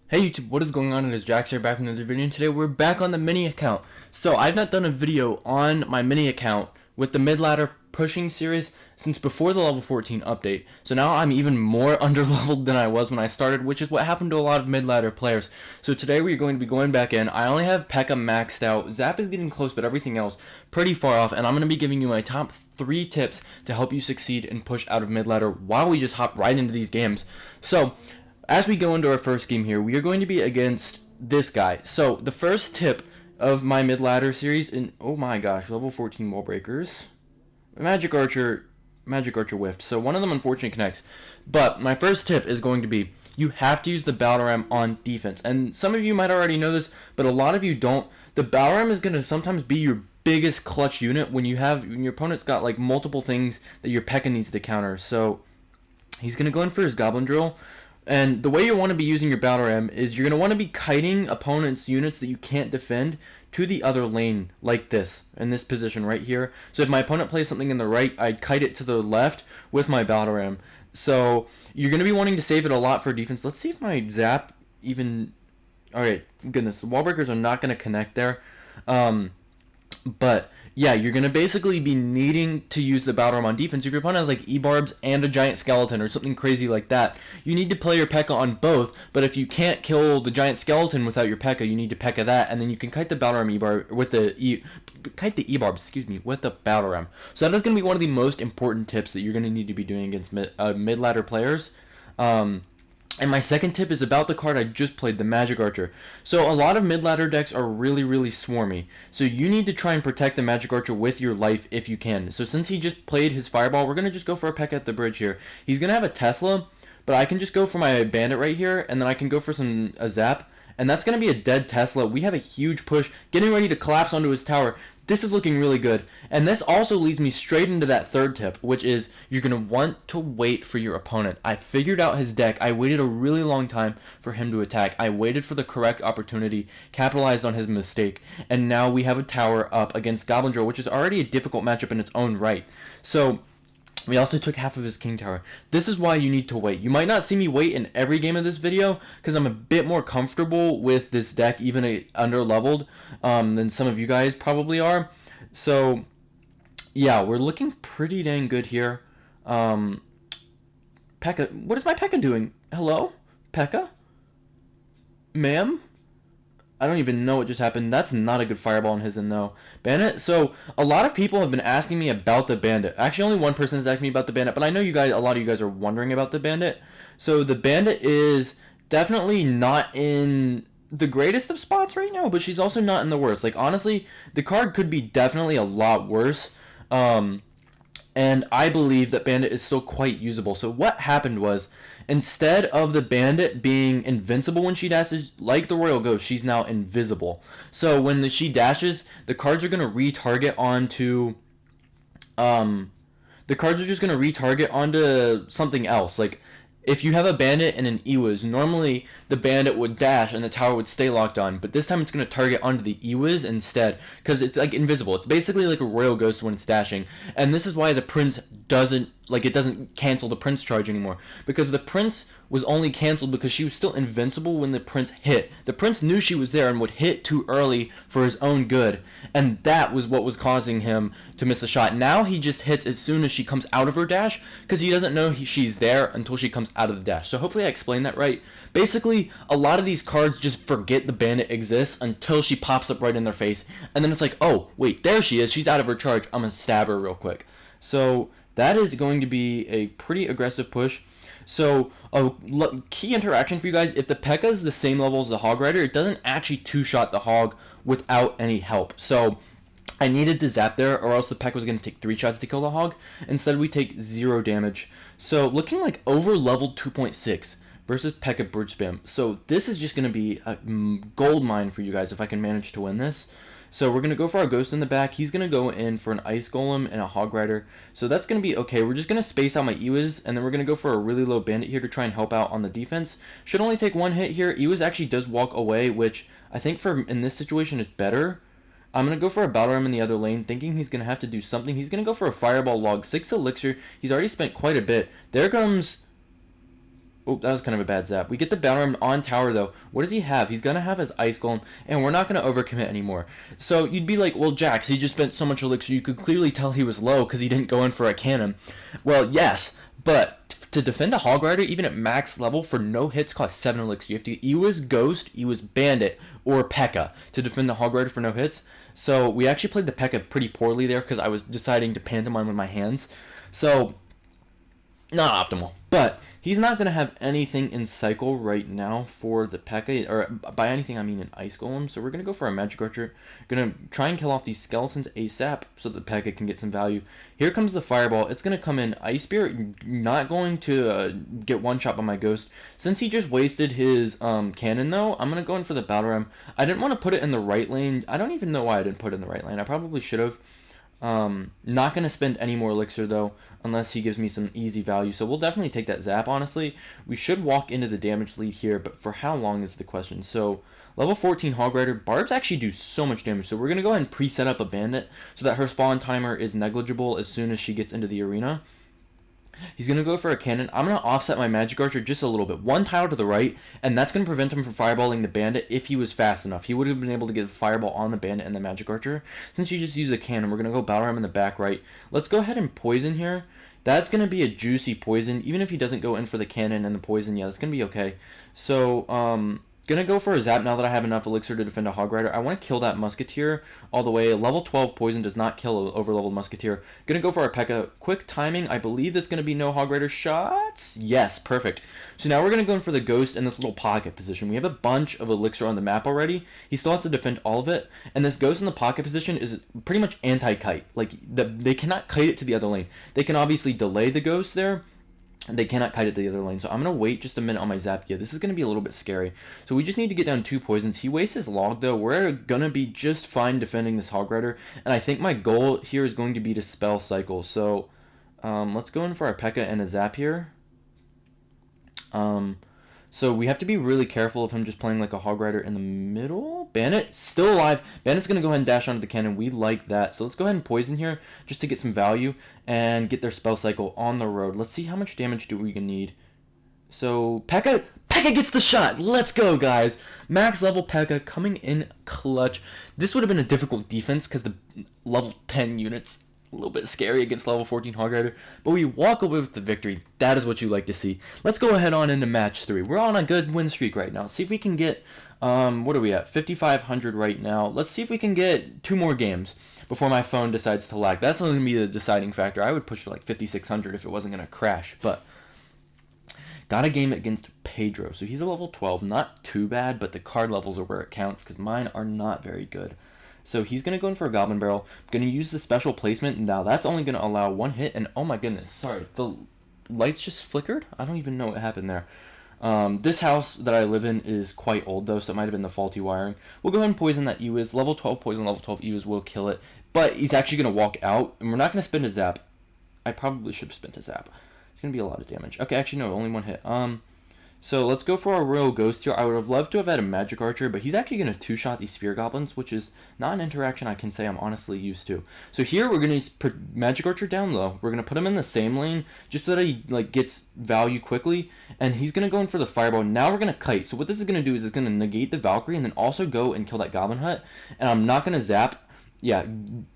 Hey YouTube, what is going on? It is Jax here back with another video, and today we're back on the mini account. So I've not done a video on my mini account with the mid-ladder pushing series since before the level 14 update. So now I'm even more under-leveled than I was when I started, which is what happened to a lot of mid-ladder players. So today we're going to be going back in. I only have Pekka maxed out. Zap is getting close, but everything else pretty far off, and I'm going to be giving you my top 3 tips to help you succeed and push out of mid-ladder while we just hop right into these games. So as we go into our first game here, we are going to be against this guy. So the first tip of my mid-ladder series, and oh my gosh, level 14 wall breakers. Magic Archer whiffed. So one of them unfortunately connects. But my first tip is going to be, you have to use the Battle Ram on defense. And some of you might already know this, but a lot of you don't. The Battle Ram is going to sometimes be your biggest clutch unit when your opponent's got like multiple things that your Pekka needs to counter. So he's going to go in for his Goblin Drill. And the way you want to be using your Battle Ram is you're going to want to be kiting opponents' units that you can't defend to the other lane, like this, in this position right here. So if my opponent plays something in the right, I'd kite it to the left with my Battle Ram. So you're going to be wanting to save it a lot for defense. Let's see if my Zap even... Alright, goodness, the wall breakers are not going to connect there. But yeah, you're going to basically be needing to use the Battle Ram on defense. If your opponent has like E-Barbs and a giant skeleton or something crazy like that, you need to play your Pekka on both. But if you can't kill the giant skeleton without your Pekka, you need to Pekka that, and then you can kite the Battle Ram E-Barb with the kite the E-Barb, with the Battle Ram. So that is going to be one of the most important tips that you're going to need to be doing against mid-ladder players. And my second tip is about the card I just played, the Magic Archer. So a lot of mid-ladder decks are really, really swarmy. So you need to try and protect the Magic Archer with your life if you can. So since he just played his Fireball, we're going to just go for a Pekka at the bridge here. He's going to have a Tesla, but I can just go for my Bandit right here, and then I can go for a Zap. And that's going to be a dead Tesla. We have a huge push, getting ready to collapse onto his tower. This is looking really good. And this also leads me straight into that third tip, which is you're going to want to wait for your opponent. I figured out his deck. I waited a really long time for him to attack. I waited for the correct opportunity, capitalized on his mistake, and now we have a tower up against Goblin Drill, which is already a difficult matchup in its own right. So we also took half of his King Tower. This is why you need to wait. You might not see me wait in every game of this video because I'm a bit more comfortable with this deck, even under-leveled, than some of you guys probably are. So, yeah, we're looking pretty dang good here. Pekka, what is my Pekka doing? Hello? Pekka? Ma'am? I don't even know what just happened. That's not a good fireball in his end, though. Bandit? So, a lot of people have been asking me about the Bandit. Actually, only one person has asked me about the Bandit, but I know you guys, a lot of you guys are wondering about the Bandit. So, the Bandit is definitely not in the greatest of spots right now, but she's also not in the worst. Like, honestly, the card could be definitely a lot worse. And I believe that Bandit is still quite usable. So what happened was, instead of the Bandit being invincible when she dashes, like the Royal Ghost, she's now invisible. So when she dashes, the cards are going to retarget onto... the cards are just going to retarget onto something else. Like, if you have a Bandit and an Ewiz, normally the Bandit would dash and the tower would stay locked on, but this time it's going to target onto the Ewiz instead, because it's like invisible. It's basically like a Royal Ghost when it's dashing, and this is why the Prince doesn't cancel the Prince charge anymore, because the Prince was only canceled because she was still invincible when the Prince hit. The Prince knew she was there and would hit too early for his own good, and that was what was causing him to miss the shot. Now he just hits as soon as she comes out of her dash, because he doesn't know she's there until she comes out of the dash. So hopefully I explained that right. Basically, a lot of these cards just forget the Bandit exists until she pops up right in their face, and then it's like, oh, wait, there she is. She's out of her charge. I'm going to stab her real quick. So that is going to be a pretty aggressive push. So a key interaction for you guys, if the Pekka is the same level as the Hog Rider, it doesn't actually two-shot the Hog without any help. So I needed to zap there, or else the Pekka was going to take 3 shots to kill the Hog. Instead, we take 0 damage. So looking like over-leveled 2.6 versus Pekka Bridgespam. So this is just going to be a gold mine for you guys if I can manage to win this. So we're going to go for our Ghost in the back. He's going to go in for an Ice Golem and a Hog Rider. So that's going to be okay. We're just going to space out my Ewiz, and then we're going to go for a really low Bandit here to try and help out on the defense. Should only take 1 hit here. Ewiz actually does walk away, which I think in this situation is better. I'm going to go for a Battle Ram in the other lane, thinking he's going to have to do something. He's going to go for a Fireball Log, 6 Elixir. He's already spent quite a bit. There comes Oh, that was kind of a bad zap. We get the Battle Ram on tower, though. What does he have? He's going to have his Ice Golem, and we're not going to overcommit anymore. So you'd be like, well, Jax, he just spent so much elixir. You could clearly tell he was low because he didn't go in for a cannon. Well, yes, but to defend a Hog Rider, even at max level, for no hits, costs 7 elixir. You have to Ewa's Ghost, Ewa's Bandit, or Pekka to defend the Hog Rider for no hits. So we actually played the Pekka pretty poorly there because I was deciding to pantomime with my hands. So, not optimal. But he's not going to have anything in cycle right now for the Pekka, or by anything I mean an Ice Golem. So we're going to go for a Magic Archer. Going to try and kill off these skeletons ASAP so that the Pekka can get some value. Here comes the Fireball. It's going to come in. Ice Spirit not going to get one shot by my Ghost. Since he just wasted his cannon though, I'm going to go in for the Battle Ram. I didn't want to put it in the right lane. I don't even know why I didn't put it in the right lane. I probably should have. Not going to spend any more elixir though, unless he gives me some easy value. So we'll definitely take that zap, honestly. We should walk into the damage lead here, but for how long is the question. So level 14 Hog Rider, Barbs actually do so much damage. So we're going to go ahead and pre-set up a Bandit so that her spawn timer is negligible as soon as she gets into the arena. He's going to go for a cannon. I'm going to offset my Magic Archer just a little bit. One tile to the right, and that's going to prevent him from fireballing the Bandit if he was fast enough. He would have been able to get the fireball on the Bandit and the Magic Archer. Since you just used a cannon, we're going to go Battle Ram in the back right. Let's go ahead and poison here. That's going to be a juicy poison. Even if he doesn't go in for the cannon and the poison, yeah, that's going to be okay. So, gonna go for a zap now that I have enough elixir to defend a Hog Rider. I want to kill that Musketeer all the way. Level 12 poison does not kill an over-leveled Musketeer. Gonna go for a Pekka. Quick timing. I believe there's gonna be no Hog Rider shots. Yes, perfect. So now we're gonna go in for the Ghost in this little pocket position. We have a bunch of elixir on the map already. He still has to defend all of it. And this Ghost in the pocket position is pretty much anti-kite. Like, they cannot kite it to the other lane. They can obviously delay the Ghost there. They cannot kite it to the other lane. So I'm going to wait just a minute on my zap. Yeah, this is going to be a little bit scary. So we just need to get down 2 poisons. He wastes his log, though. We're going to be just fine defending this Hog Rider. And I think my goal here is going to be to spell cycle. So let's go in for our Pekka and a zap here. So we have to be really careful of him just playing like a Hog Rider in the middle. Bandit, still alive. Bandit's going to go ahead and dash onto the cannon. We like that. So let's go ahead and poison here just to get some value and get their spell cycle on the road. Let's see how much damage do we need. So Pekka gets the shot. Let's go, guys. Max level Pekka coming in clutch. This would have been a difficult defense because the level 10 units a little bit scary against level 14 Hog Rider, but we walk away with the victory. That is what you like to see. Let's go ahead on into match 3. We're on a good win streak right now. See if we can get, what are we at? 5,500 right now. Let's see if we can get 2 more games before my phone decides to lag. That's going to be the deciding factor. I would push to like 5,600 if it wasn't going to crash, but got a game against Pedro. So he's a level 12. Not too bad, but the card levels are where it counts because mine are not very good. So he's going to go in for a Goblin Barrel. Going to use the special placement. Now that's only going to allow 1 hit. And oh my goodness, sorry. The lights just flickered? I don't even know what happened there. This house that I live in is quite old though, so it might have been the faulty wiring. We'll go ahead and poison that Ewiz. Level 12 poison, level 12 Ewiz will kill it. But he's actually going to walk out. And we're not going to spend a zap. I probably should have spent a zap. It's going to be a lot of damage. Okay, actually no, only 1 hit. So let's go for our Royal Ghost here. I would have loved to have had a Magic Archer, but he's actually going to 2-shot these Sphere Goblins, which is not an interaction I can say I'm honestly used to. So here we're going to Magic Archer down low. We're going to put him in the same lane just so that he gets value quickly, and he's going to go in for the Fireball. Now we're going to Kite. So what this is going to do is it's going to negate the Valkyrie and then also go and kill that Goblin Hut, and I'm not going to zap. Yeah,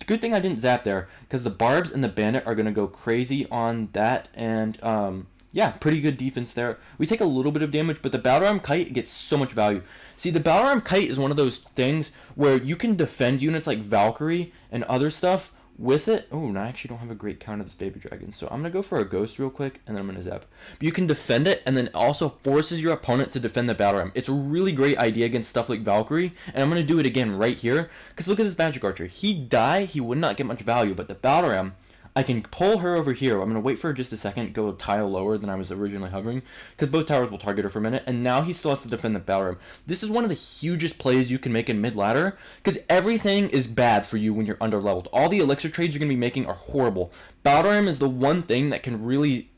good thing I didn't zap there because the Barbs and the Bandit are going to go crazy on that, and yeah, pretty good defense there. We take a little bit of damage, but the Battle Ram Kite gets so much value. See, the Battle Ram Kite is one of those things where you can defend units like Valkyrie and other stuff with it. Oh, and I actually don't have a great count of this Baby Dragon, so I'm going to go for a Ghost real quick, and then I'm going to zap. But you can defend it, and then it also forces your opponent to defend the Battle Ram. It's a really great idea against stuff like Valkyrie, and I'm going to do it again right here, because look at this Magic Archer. He'd die, he would not get much value, but the Battle Ram, I can pull her over here. I'm going to wait for her just a second, go a tile lower than I was originally hovering, because both towers will target her for a minute, and now he still has to defend the Battle Ram. This is one of the hugest plays you can make in mid-ladder, because everything is bad for you when you're under-leveled. All the elixir trades you're going to be making are horrible. Battle Ram is the one thing that can really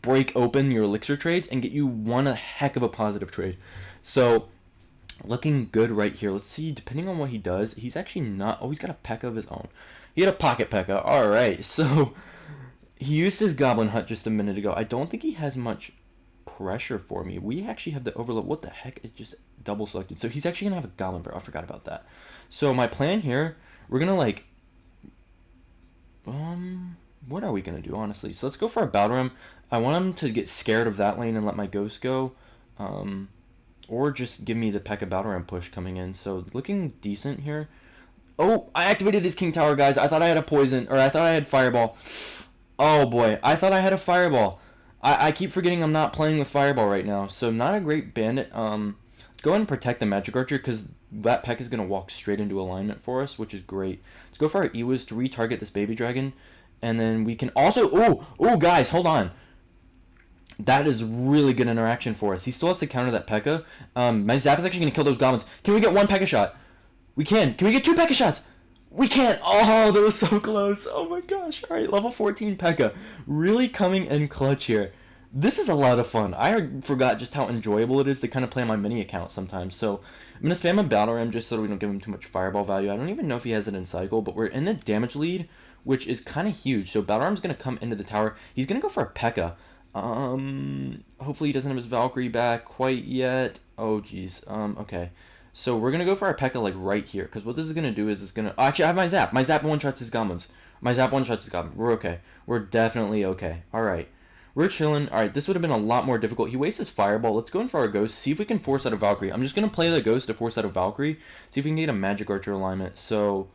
break open your elixir trades and get you one a heck of a positive trade. So looking good right here. Let's see, depending on what he does, he's actually not... Oh, he's got a Pekka of his own. He had a pocket Pekka. Alright, so he used his Goblin Hut just a minute ago. I don't think he has much pressure for me. We actually have the overload. What the heck? It just double selected. So he's actually going to have a Goblin Barrel. I forgot about that. So my plan here, we're going to like... what are we going to do, honestly? So let's go for a Battle Ram. I want him to get scared of that lane and let my Ghost go. Or just give me the Pekka Battle Ram push coming in. So looking decent here. Oh, I activated his King Tower, guys. I thought I had a Poison, or I thought I had Fireball. Oh boy, I thought I had a Fireball. I keep forgetting I'm not playing with Fireball right now. So not a great bandit. Let's go ahead and protect the Magic Archer, because that Pekka is going to walk straight into alignment for us, which is great. Let's go for our Ewiz to retarget this Baby Dragon. And then we can also... Oh, guys, hold on. That is really good interaction for us. He still has to counter that Pekka. My Zap is actually going to kill those goblins. Can we get one Pekka shot? We can. Can we get two Pekka shots? We can't. Oh, that was so close. Oh my gosh. All right, level 14 Pekka. Really coming in clutch here. This is a lot of fun. I forgot just how enjoyable it is to kind of play on my mini account sometimes. So I'm going to spam a Battle Ram just so we don't give him too much Fireball value. I don't even know if he has it in cycle, but we're in the damage lead, which is kind of huge. So Battle Ram's going to come into the tower. He's going to go for a Pekka. Hopefully he doesn't have his Valkyrie back quite yet. Oh, geez. Okay. So we're going to go for our Pekka, like, right here. Because what this is going to do is it's going to... Oh, actually, I have my Zap. My Zap one-shots his goblins. My Zap one-shots his goblins. We're okay. We're definitely okay. All right. We're chilling. All right, this would have been a lot more difficult. He wastes his Fireball. Let's go in for our Ghost. See if we can force out a Valkyrie. I'm just going to play the Ghost to force out a Valkyrie. See if we can get a Magic Archer alignment. So,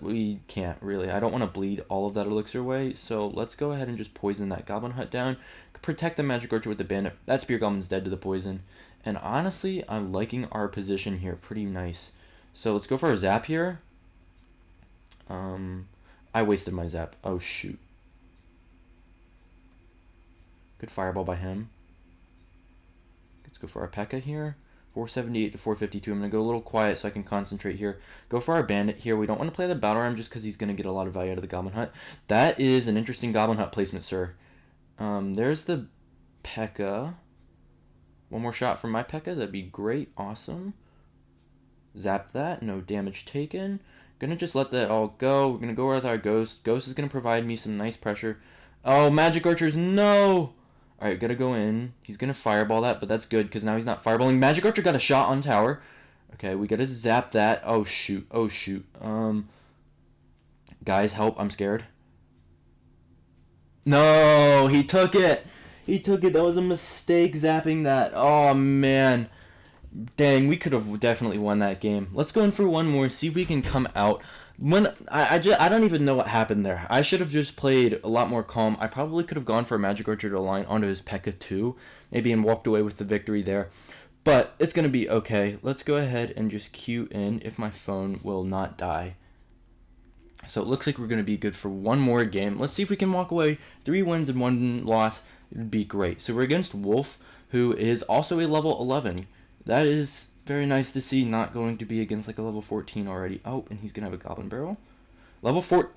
we can't, really. I don't want to bleed all of that Elixir away. So, let's go ahead and just poison that Goblin Hut down. Protect the Magic Archer with the Bandit. That Spear Goblin's dead to the poison. And honestly, I'm liking our position here. Pretty nice. So let's go for a Zap here. I wasted my Zap. Oh, shoot. Good Fireball by him. Let's go for our Pekka here. 478 to 452. I'm going to go a little quiet so I can concentrate here. Go for our Bandit here. We don't want to play the Battle Ram just because he's going to get a lot of value out of the Goblin Hut. That is an interesting Goblin Hut placement, sir. There's the Pekka. One more shot from my Pekka. That'd be great. Awesome. Zap that. No damage taken. Gonna just let that all go. We're gonna go with our Ghost. Ghost is gonna provide me some nice pressure. Oh, Magic Archers, no! Alright, gotta go in. He's gonna Fireball that, but that's good because now he's not Fireballing. Magic Archer got a shot on tower. Okay, we gotta zap that. Oh, shoot. Oh, shoot. Guys, help. I'm scared. No, he took it. He took it. That was a mistake zapping that. Oh, man. Dang, we could have definitely won that game. Let's go in for one more, see if we can come out. I don't even know what happened there. I should have just played a lot more calm. I probably could have gone for a Magic Archer to align onto his Pekka too, maybe, and walked away with the victory there. But it's going to be okay. Let's go ahead and just queue in if my phone will not die. So it looks like we're going to be good for one more game. Let's see if we can walk away. 3 wins and 1 loss. It would be great. So we're against Wolf, who is also a level 11. That is very nice to see, not going to be against like a level 14 already. Oh, and he's going to have a Goblin Barrel. Level 14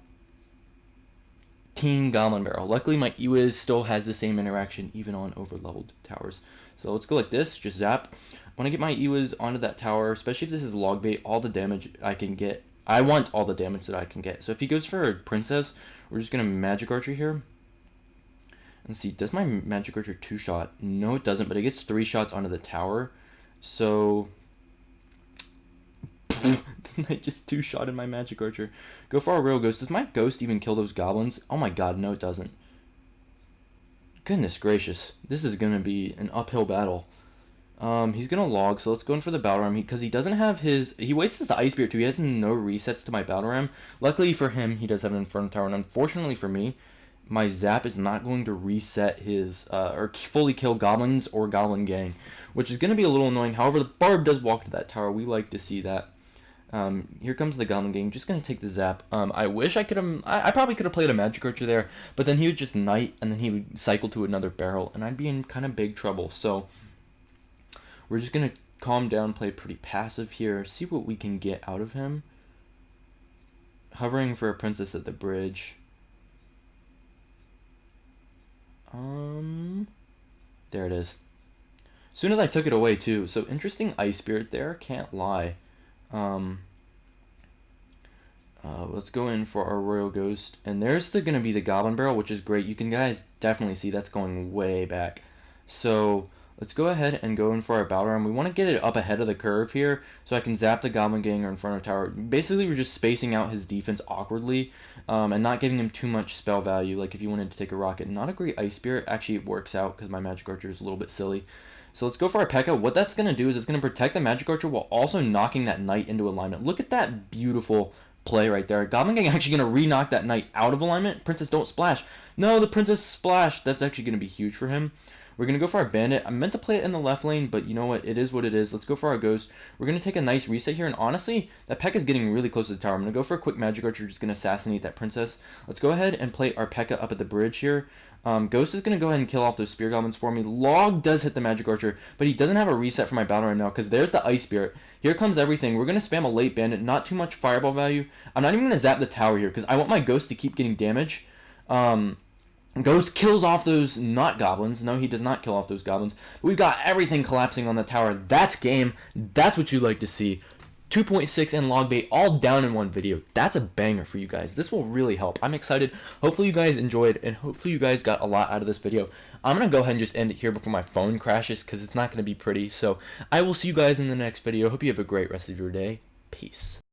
Goblin Barrel. Luckily, my Ewiz still has the same interaction, even on over-leveled towers. So let's go like this, just zap. I want to get my Ewiz onto that tower, especially if this is log bait, all the damage I can get. I want all the damage that I can get. So if he goes for a Princess, we're just going to Magic Archer here. Let's see, does my Magic Archer 2-shot? No, it doesn't, but it gets 3 shots onto the tower. So I just 2-shotted my Magic Archer. Go for our real Ghost. Does my Ghost even kill those goblins? Oh my god, no it doesn't. Goodness gracious. This is going to be an uphill battle. He's going to log, so let's go in for the Battle Ram, because he doesn't have his... He wastes the Ice Spear too. He has no resets to my Battle Ram. Luckily for him, he does have an Inferno Tower, and unfortunately for me, my Zap is not going to reset his, or fully kill goblins or goblin gang, which is going to be a little annoying. However, the Barb does walk to that tower. We like to see that. Here comes the goblin gang. Just going to take the Zap. I wish I could have, I probably could have played a Magic Archer there, but then he would just Knight, and then he would cycle to another barrel, and I'd be in kind of big trouble. So we're just going to calm down, play pretty passive here, see what we can get out of him. Hovering for a Princess at the bridge. There it is. As soon as I took it away too. So interesting Ice Spirit there, can't lie. Let's go in for our Royal Ghost. And there's going to be the Goblin Barrel, which is great. You can guys definitely see that's going way back. So let's go ahead and go in for our battle run. We want to get it up ahead of the curve here so I can zap the Goblin Gang in front of tower. Basically, we're just spacing out his defense awkwardly and not giving him too much spell value. Like if you wanted to take a rocket. Not a great Ice Spirit. Actually, it works out because my Magic Archer is a little bit silly. So let's go for our Pekka. What that's going to do is it's going to protect the Magic Archer while also knocking that Knight into alignment. Look at that beautiful play right there. Goblin Gang actually going to re-knock that Knight out of alignment. Princess, don't splash. No, the Princess splashed. That's actually going to be huge for him. We're going to go for our Bandit. I meant to play it in the left lane, but you know what? It is what it is. Let's go for our Ghost. We're going to take a nice reset here, and honestly, that Pekka is getting really close to the tower. I'm going to go for a quick Magic Archer, just going to assassinate that Princess. Let's go ahead and play our Pekka up at the bridge here. Ghost is going to go ahead and kill off those Spear Goblins for me. Log does hit the Magic Archer, but he doesn't have a reset for my battle right now because there's the Ice Spirit. Here comes everything. We're going to spam a late Bandit, not too much Fireball value. I'm not even going to zap the tower here because I want my Ghost to keep getting damage. Ghost kills off those not goblins. No, he does not kill off those goblins. But we've got everything collapsing on the tower. That's game. That's what you like to see. 2.6 and log bait all down in one video. That's a banger for you guys. This will really help. I'm excited. Hopefully you guys enjoyed, and hopefully you guys got a lot out of this video. I'm going to go ahead and just end it here before my phone crashes because it's not going to be pretty. So I will see you guys in the next video. Hope you have a great rest of your day. Peace.